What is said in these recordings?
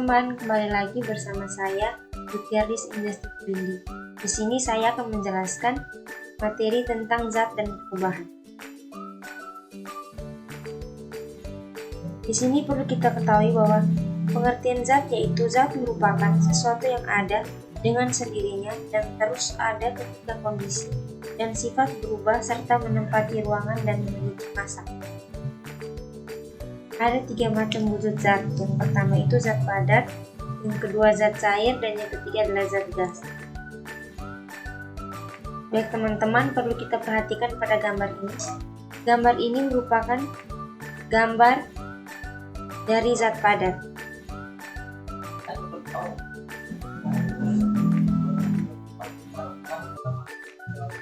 teman-teman, kembali lagi bersama saya, Gutierrez Industri Bindi. Di sini saya akan menjelaskan materi tentang zat dan perubahan. Di sini perlu kita ketahui bahwa pengertian zat yaitu zat merupakan sesuatu yang ada dengan sendirinya dan terus ada ketika kondisi dan sifat berubah serta menempati ruangan dan memiliki massa. Ada 3 macam wujud zat. Yang pertama itu zat padat, yang kedua zat cair, dan yang ketiga adalah zat gas. Baik teman-teman, perlu kita perhatikan pada gambar ini. Gambar ini merupakan gambar dari zat padat.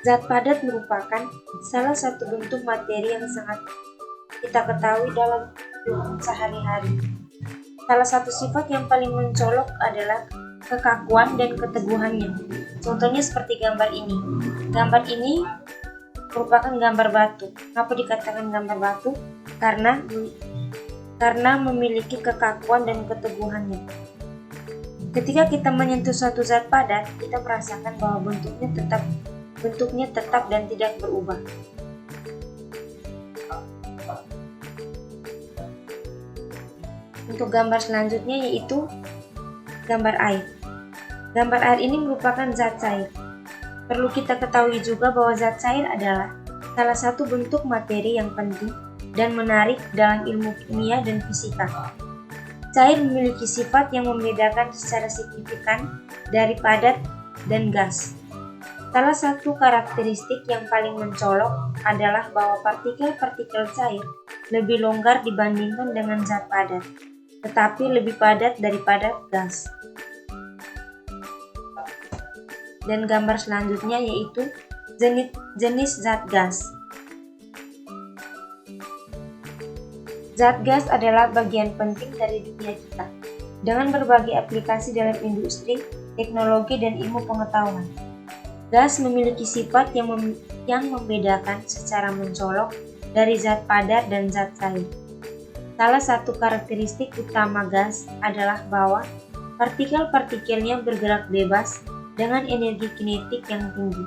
Zat padat merupakan salah satu bentuk materi yang sangat kita ketahui dalam kehidupan sehari-hari. Salah satu sifat yang paling mencolok adalah kekakuan dan keteguhannya. Contohnya seperti gambar ini. Gambar ini merupakan gambar batu. Kenapa dikatakan gambar batu? Karena memiliki kekakuan dan keteguhannya. Ketika kita menyentuh suatu zat padat, kita merasakan bahwa bentuknya tetap dan tidak berubah. Untuk gambar selanjutnya yaitu gambar air. Gambar air ini merupakan zat cair. Perlu kita ketahui juga bahwa zat cair adalah salah satu bentuk materi yang penting dan menarik dalam ilmu kimia dan fisika. Cair memiliki sifat yang membedakan secara signifikan dari padat dan gas. Salah satu karakteristik yang paling mencolok adalah bahwa partikel-partikel cair lebih longgar dibandingkan dengan zat padat, tetapi lebih padat daripada gas. Dan gambar selanjutnya yaitu jenis zat gas. Zat gas adalah bagian penting dari dunia kita, dengan berbagai aplikasi dalam industri, teknologi, dan ilmu pengetahuan. Gas memiliki sifat yang membedakan secara mencolok dari zat padat dan zat cair. Salah satu karakteristik utama gas adalah bahwa partikel-partikelnya bergerak bebas dengan energi kinetik yang tinggi.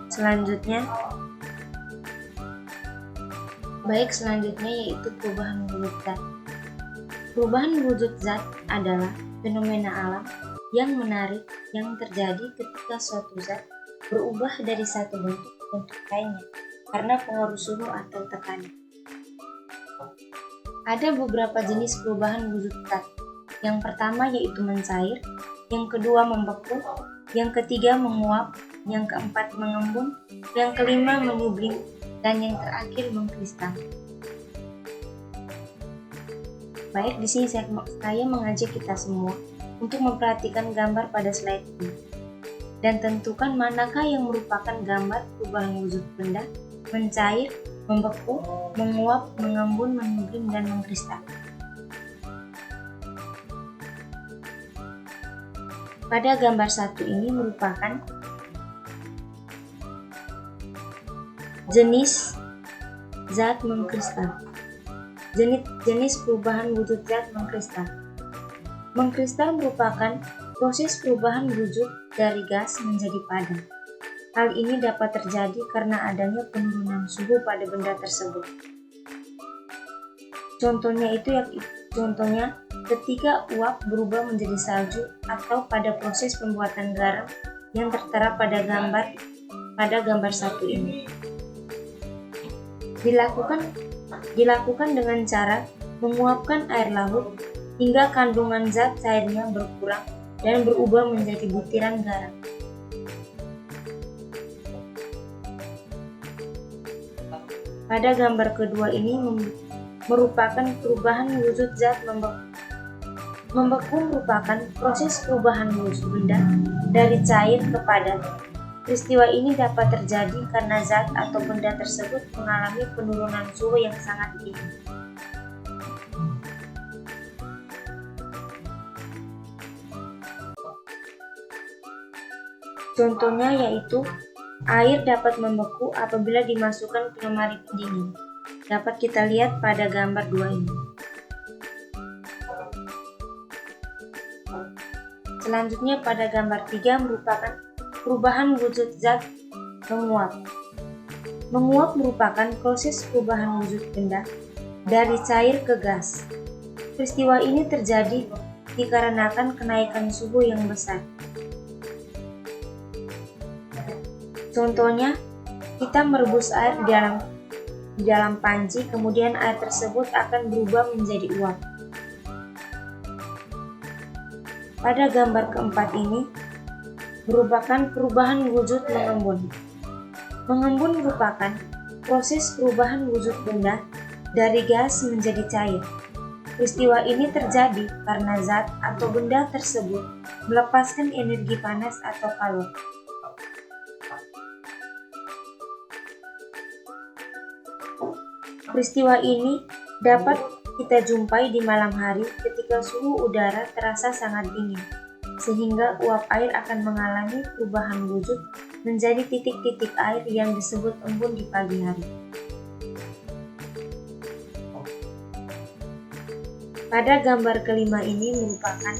Selanjutnya yaitu perubahan wujud zat. Perubahan wujud zat adalah fenomena alam yang menarik yang terjadi ketika suatu zat berubah dari satu bentuk ke bentuk lainnya karena pengaruh suhu atau tekanan. Ada beberapa jenis perubahan wujud zat. Yang pertama yaitu mencair, yang kedua membeku, yang ketiga menguap, yang keempat mengembun, yang kelima menyublim, dan yang terakhir mengkristal. Baik, di sini saya mengajak kita semua untuk memperhatikan gambar pada slide ini dan tentukan manakah yang merupakan gambar perubahan wujud benda, mencair, membeku, menguap, mengembun, menyublim, dan mengkristal. Pada gambar satu ini merupakan jenis zat mengkristal. Jenis perubahan wujud zat mengkristal. Mengkristal merupakan proses perubahan wujud dari gas menjadi padat. Hal ini dapat terjadi karena adanya penurunan suhu pada benda tersebut. Contohnya ketika uap berubah menjadi salju atau pada proses pembuatan garam yang tertera pada gambar satu ini. Dilakukan dengan cara menguapkan air laut hingga kandungan zat cairnya berkurang dan berubah menjadi butiran garam. Pada gambar kedua ini merupakan perubahan wujud zat membeku. Membeku merupakan proses perubahan wujud benda dari cair ke padat. Peristiwa ini dapat terjadi karena zat atau benda tersebut mengalami penurunan suhu yang sangat tinggi. Contohnya yaitu air dapat membeku apabila dimasukkan ke lemari pendingin. Dapat kita lihat pada gambar 2 ini. Selanjutnya pada gambar 3 merupakan perubahan wujud zat menguap. Menguap merupakan proses perubahan wujud benda dari cair ke gas. Peristiwa ini terjadi dikarenakan kenaikan suhu yang besar. Contohnya, kita merebus air di dalam panci, kemudian air tersebut akan berubah menjadi uap. Pada gambar keempat ini merupakan perubahan wujud mengembun. Mengembun merupakan proses perubahan wujud benda dari gas menjadi cair. Peristiwa ini terjadi karena zat atau benda tersebut melepaskan energi panas atau kalor. Peristiwa ini dapat kita jumpai di malam hari ketika suhu udara terasa sangat dingin, sehingga uap air akan mengalami perubahan wujud menjadi titik-titik air yang disebut embun di pagi hari. Pada gambar kelima ini merupakan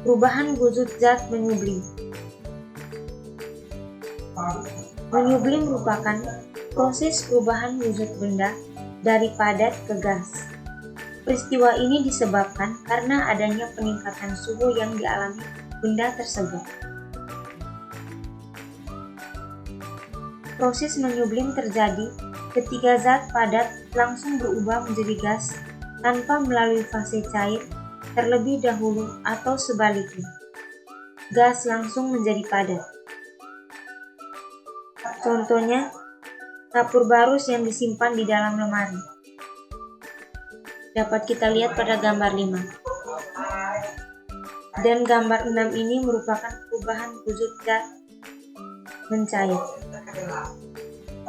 perubahan wujud zat menyublim. Menyublim merupakan proses perubahan wujud benda dari padat ke gas. Peristiwa ini disebabkan karena adanya peningkatan suhu yang dialami benda tersebut. Proses menyublim terjadi ketika zat padat langsung berubah menjadi gas tanpa melalui fase cair terlebih dahulu atau sebaliknya. Gas langsung menjadi padat. Contohnya, kapur barus yang disimpan di dalam lemari. Dapat kita lihat pada gambar 5. Dan gambar 6 ini merupakan perubahan wujud zat mencair.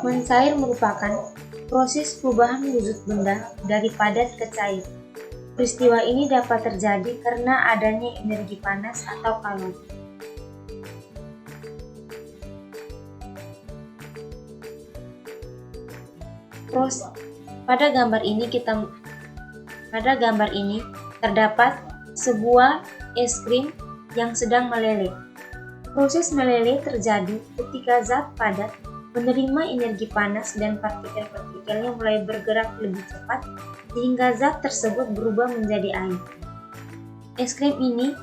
Mencair merupakan proses perubahan wujud benda dari padat ke cair. Peristiwa ini dapat terjadi karena adanya energi panas atau kalor. Pada gambar ini terdapat sebuah es krim yang sedang meleleh. Proses meleleh terjadi ketika zat padat menerima energi panas dan partikel-partikelnya mulai bergerak lebih cepat sehingga zat tersebut berubah menjadi air. Es krim ini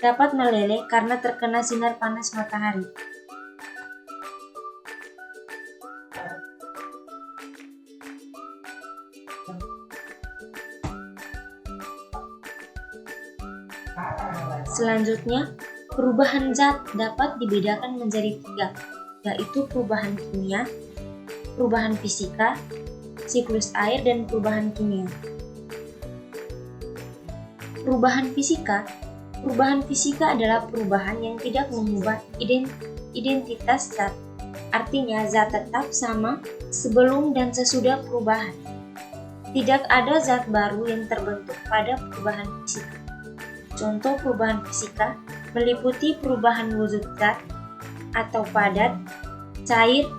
dapat meleleh karena terkena sinar panas matahari. Selanjutnya, perubahan zat dapat dibedakan menjadi 3, yaitu perubahan kimia, perubahan fisika, siklus air, dan perubahan kimia. Perubahan fisika adalah perubahan yang tidak mengubah identitas zat. Artinya, zat tetap sama sebelum dan sesudah perubahan. Tidak ada zat baru yang terbentuk pada perubahan fisika. Contoh perubahan fisika meliputi perubahan wujud zat atau padat, cair,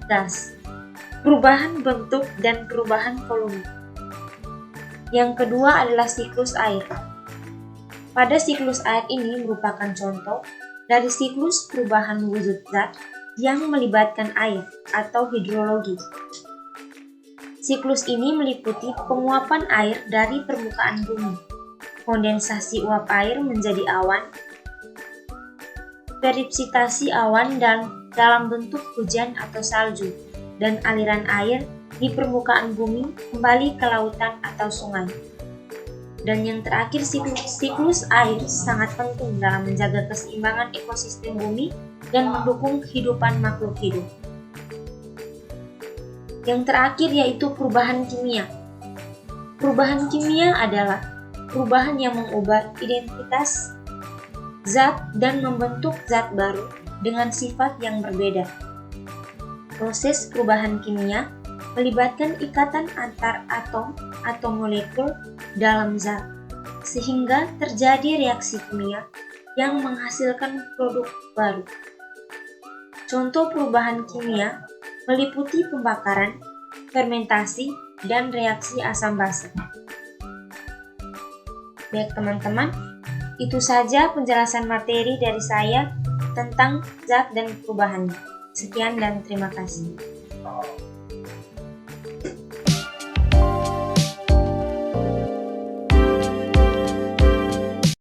gas, perubahan bentuk, dan perubahan volume. Yang kedua adalah siklus air. Pada siklus air ini merupakan contoh dari siklus perubahan wujud zat yang melibatkan air atau hidrologi. Siklus ini meliputi penguapan air dari permukaan bumi, kondensasi uap air menjadi awan, precipitasasi awan dalam bentuk hujan atau salju, dan aliran air di permukaan bumi kembali ke lautan atau sungai. Dan yang terakhir, siklus air sangat penting dalam menjaga keseimbangan ekosistem bumi dan mendukung kehidupan makhluk hidup. Yang terakhir yaitu perubahan kimia. Perubahan kimia adalah perubahan yang mengubah identitas zat dan membentuk zat baru dengan sifat yang berbeda. Proses perubahan kimia melibatkan ikatan antar atom atau molekul dalam zat, sehingga terjadi reaksi kimia yang menghasilkan produk baru. Contoh perubahan kimia meliputi pembakaran, fermentasi, dan reaksi asam basa. Baik teman-teman, itu saja penjelasan materi dari saya tentang zat dan perubahannya. Sekian dan terima kasih.